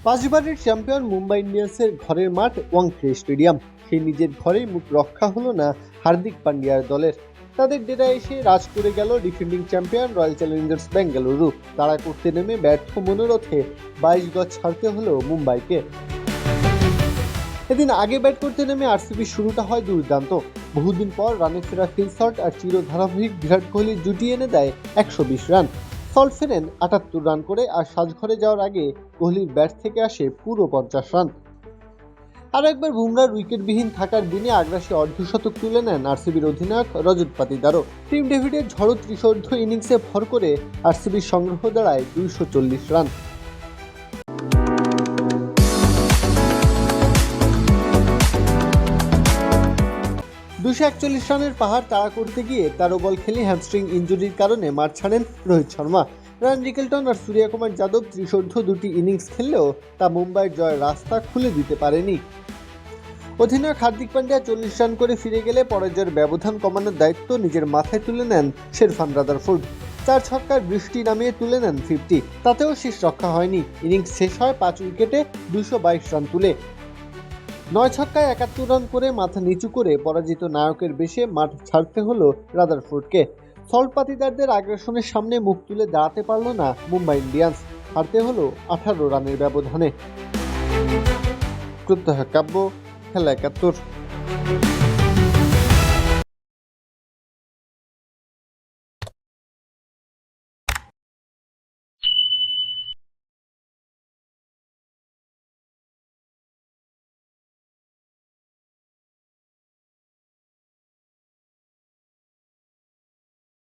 পাঁচবারের champion Mumbai ইন্ডিয়ান্সের ঘরের মাঠ Wankhede stadium. সেই নিজের ঘরেই মুখ রক্ষা হলো না হার্দিক পান্ডিয়ার দলের। তাদের ডেরা এসে রাজ করে গেল defending champion royal Challengers Bengaluru. তাড়া করতে নেমে ব্যর্থ মনোরথে 22 গজ ছাড়তে হলো মুম্বাইকে। এদিন আগে ব্যাট করতে নেমে আরসিবির শুরুটা হয় দুর্দান্ত। বহুদিন পর রানে ফেরা ফিল শট আর চির ধারাবাহিক বিরাট কোহলির জুটি এনে দেয় 120 রান। সল্ট ফেরেন 78 রান করে, আর সাজঘরে যাওয়ার আগে কোহলির ব্যাট থেকে আসে পুরো 50 রান। আরও একবার বুমরার উইকেটবিহীন থাকার দিনে আগ্রাসী অর্ধশতক তুলে নেন আরসিবির অধিনায়ক রজত পাতিদারও। টিম ডেভিডের ঝড়ো ত্রিশোর্ধ্ব ইনিংসে ভর করে আরসিবির সংগ্রহ দাঁড়ায় 240 রান। $241 রানের পাহাড় তাড়া করতে গিয়ে 13 বল খেলে হ্যামস্ট্রিং ইনজুরির কারণে মাঠ ছাড়েন রোহিত শর্মা। রায়ান রিকেলটন আর সূর্যকুমার যাদব ত্রিশোর্ধ্ব দুটি ইনিংস খেললেও তা মুম্বাইয়ের জয়ের রাস্তা খুলে দিতে পারেনি। অধিনায়ক হার্দিক পান্ডিয়া 40 রান করে ফিরে গেলে পরাজয়ের ব্যবধান কমানোর দায়িত্ব নিজের মাথায় তুলে নেন শেরফান রাদারফোর্ড। 4 ছক্কার বৃষ্টি নামিয়ে তুলে নেন 50। তাতেও শেষ রক্ষা হয়নি। ইনিংস শেষ হয় 5 উইকেটে 222 রান তুলে। 9 ছক্কায় 71 রান করে মাথা নিচু করে পরাজিত নায়কের বেশে মাঠ ছাড়তে হলো রাদারফোর্ডকে। সল্ট পাতিদারদের আগ্রাসনের সামনে মুখ তুলে দাঁড়াতে পারল না মুম্বাই ইন্ডিয়ান্স। হারতে হলো 18 রানের ব্যবধানে। প্রত্যহ কাব্য, খেলা 71।